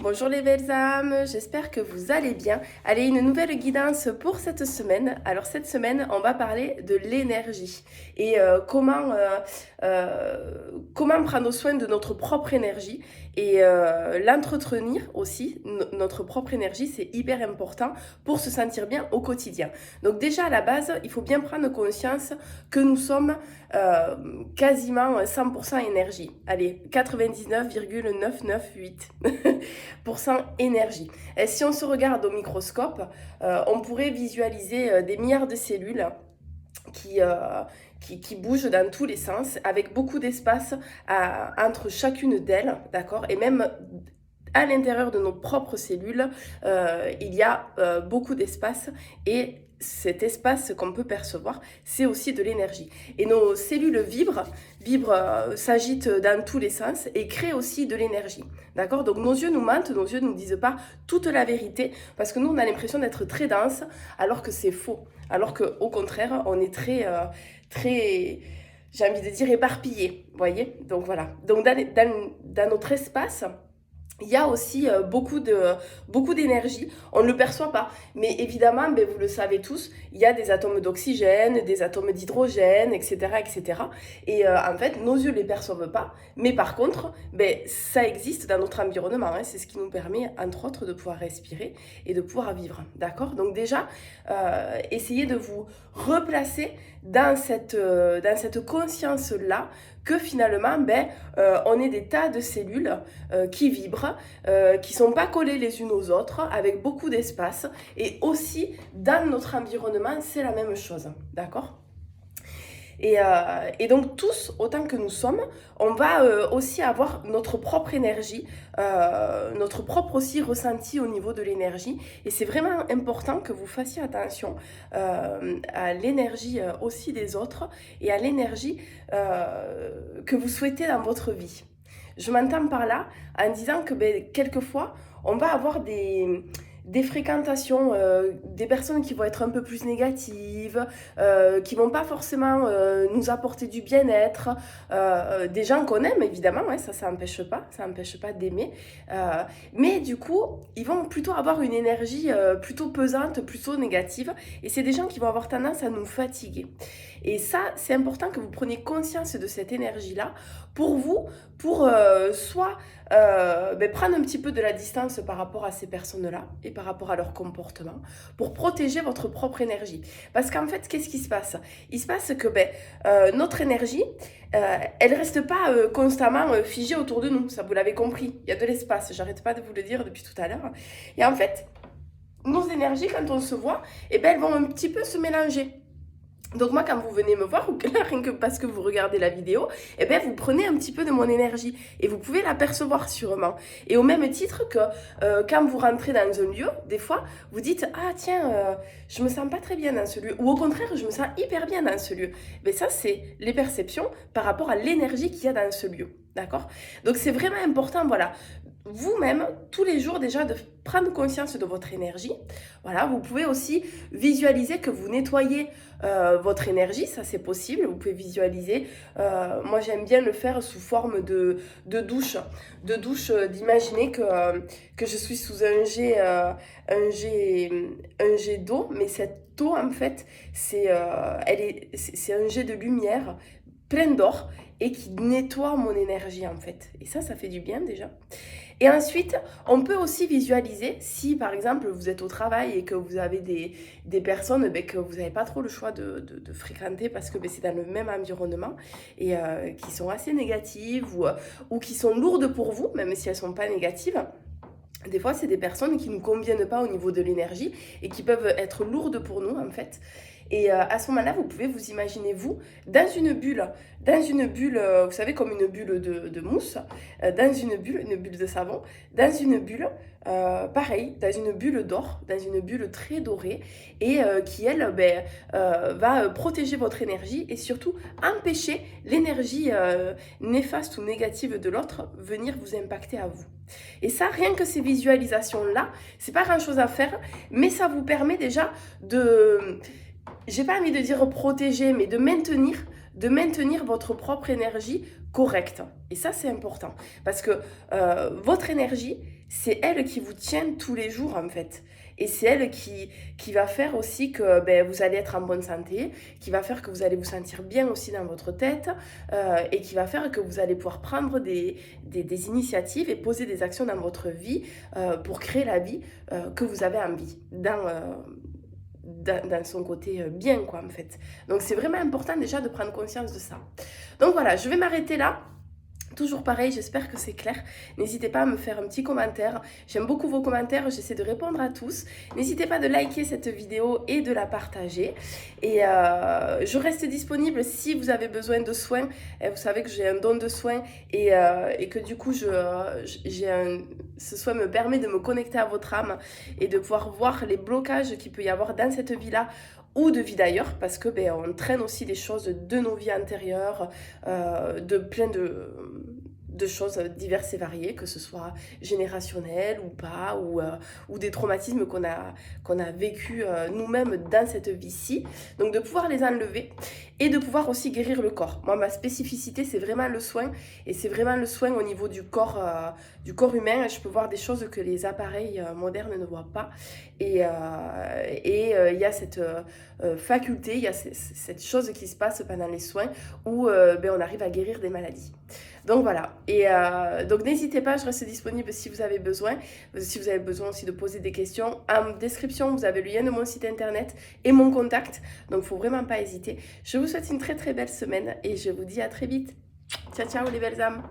Bonjour les belles âmes, j'espère que vous allez bien. Allez, une nouvelle guidance pour cette semaine. Alors cette semaine, on va parler de l'énergie et comment prendre soin de notre propre énergie et l'entretenir aussi. Notre propre énergie, c'est hyper important pour se sentir bien au quotidien. Donc déjà à la base, il faut bien prendre conscience que nous sommes quasiment 100% énergie. Allez, 99,998. énergie. Et si on se regarde au microscope, on pourrait visualiser des milliards de cellules qui, euh, qui bougent dans tous les sens, avec beaucoup d'espace entre chacune d'elles, d'accord. Et même à l'intérieur de nos propres cellules, il y a beaucoup d'espace et cet espace qu'on peut percevoir, c'est aussi de l'énergie. Et nos cellules s'agitent dans tous les sens et créent aussi de l'énergie. D'accord? Donc nos yeux nous mentent, nos yeux ne nous disent pas toute la vérité, parce que nous, on a l'impression d'être très dense, alors que c'est faux. Alors qu'au contraire, on est très, j'ai envie de dire, éparpillé. Vous voyez? Donc voilà. Donc dans notre espace, il y a aussi beaucoup d'énergie, on ne le perçoit pas, mais évidemment, ben, vous le savez tous, il y a des atomes d'oxygène, des atomes d'hydrogène, etc., etc. Et en fait, nos yeux ne les perçoivent pas, mais par contre, ben, ça existe dans notre environnement, hein. C'est ce qui nous permet, entre autres, de pouvoir respirer et de pouvoir vivre, d'accord? Donc déjà, essayez de vous replacer dans cette conscience-là, que finalement, ben, on est des tas de cellules qui vibrent, qui ne sont pas collées les unes aux autres, avec beaucoup d'espace. Et aussi, dans notre environnement, c'est la même chose. D'accord ? Et donc tous, autant que nous sommes, on va aussi avoir notre propre énergie, notre propre aussi ressenti au niveau de l'énergie. Et c'est vraiment important que vous fassiez attention à l'énergie aussi des autres et à l'énergie que vous souhaitez dans votre vie. Je m'entends par là en disant que ben, quelquefois, on va avoir des fréquentations, des personnes qui vont être un peu plus négatives, qui vont pas forcément nous apporter du bien-être, des gens qu'on aime évidemment, hein, ça n'empêche pas d'aimer, mais du coup, ils vont plutôt avoir une énergie plutôt pesante, plutôt négative, et c'est des gens qui vont avoir tendance à nous fatiguer. Et ça, c'est important que vous preniez conscience de cette énergie-là pour vous, pour soit ben, prendre un petit peu de la distance par rapport à ces personnes-là et par rapport à leur comportement, pour protéger votre propre énergie. Parce qu'en fait, qu'est-ce qui se passe? Il se passe que ben, notre énergie, elle ne reste pas constamment figée autour de nous, ça vous l'avez compris. Il y a de l'espace, j'arrête pas de vous le dire depuis tout à l'heure. Et en fait, nos énergies, quand on se voit, eh ben, elles vont un petit peu se mélanger. Donc moi, quand vous venez me voir, ou rien que parce que vous regardez la vidéo, eh bien, vous prenez un petit peu de mon énergie et vous pouvez l'apercevoir sûrement. Et au même titre que quand vous rentrez dans un lieu, des fois, vous dites « Ah tiens, je me sens pas très bien dans ce lieu » ou au contraire, « Je me sens hyper bien dans ce lieu ». Mais ça, c'est les perceptions par rapport à l'énergie qu'il y a dans ce lieu. D'accord? Donc c'est vraiment important, voilà, vous-même, tous les jours déjà, de prendre conscience de votre énergie. Voilà, vous pouvez aussi visualiser que vous nettoyez votre énergie, ça c'est possible, vous pouvez visualiser, moi j'aime bien le faire sous forme de douche, d'imaginer que je suis sous un jet d'eau, mais cette eau en fait, c'est un jet de lumière plein d'or et qui nettoie mon énergie en fait. Et ça fait du bien déjà. Et ensuite, on peut aussi visualiser, si par exemple vous êtes au travail et que vous avez des personnes ben, que vous n'avez pas trop le choix de fréquenter parce que ben, c'est dans le même environnement et qui sont assez négatives ou qui sont lourdes pour vous, même si elles ne sont pas négatives. Des fois, c'est des personnes qui ne nous conviennent pas au niveau de l'énergie et qui peuvent être lourdes pour nous, en fait. Et à ce moment-là, vous pouvez vous imaginer, vous, dans une bulle, vous savez, comme une bulle de mousse, dans une bulle de savon, dans une bulle, pareil, dans une bulle d'or, dans une bulle très dorée, et qui, elle, ben, va protéger votre énergie et surtout empêcher l'énergie néfaste ou négative de l'autre venir vous impacter à vous. Et ça, rien que ces visualisations-là, c'est pas grand-chose à faire, mais ça vous permet déjà de, j'ai pas envie de dire protéger, mais de maintenir de maintenir votre propre énergie correcte. Et ça, c'est important. Parce que votre énergie, c'est elle qui vous tient tous les jours, en fait. Et c'est elle qui va faire aussi que ben, vous allez être en bonne santé, qui va faire que vous allez vous sentir bien aussi dans votre tête, et qui va faire que vous allez pouvoir prendre des initiatives et poser des actions dans votre vie pour créer la vie que vous avez envie, dans son côté bien, quoi, en fait. Donc, c'est vraiment important déjà de prendre conscience de ça. Donc, voilà, je vais m'arrêter là. Toujours pareil, j'espère que c'est clair. N'hésitez pas à me faire un petit commentaire. J'aime beaucoup vos commentaires, j'essaie de répondre à tous. N'hésitez pas de liker cette vidéo et de la partager. Et je reste disponible si vous avez besoin de soins. Et vous savez que j'ai un don de soins et que du coup, ce soin me permet de me connecter à votre âme et de pouvoir voir les blocages qu'il peut y avoir dans cette vie-là ou de vie d'ailleurs, parce que ben, on traîne aussi des choses de nos vies antérieures, de plein de choses diverses et variées, que ce soit générationnel ou pas, ou des traumatismes qu'on a vécu nous-mêmes dans cette vie-ci. Donc de pouvoir les enlever et de pouvoir aussi guérir le corps. Moi, ma spécificité, c'est vraiment le soin, et c'est vraiment le soin au niveau du corps humain. Je peux voir des choses que les appareils modernes ne voient pas. Et il y a cette faculté, il y a cette chose qui se passe pendant les soins où ben, on arrive à guérir des maladies. Donc voilà, et donc n'hésitez pas, je reste disponible si vous avez besoin. Si vous avez besoin aussi de poser des questions, en description vous avez le lien de mon site internet et mon contact, donc il ne faut vraiment pas hésiter. Je vous souhaite une très très belle semaine et je vous dis à très vite. Ciao ciao les belles âmes.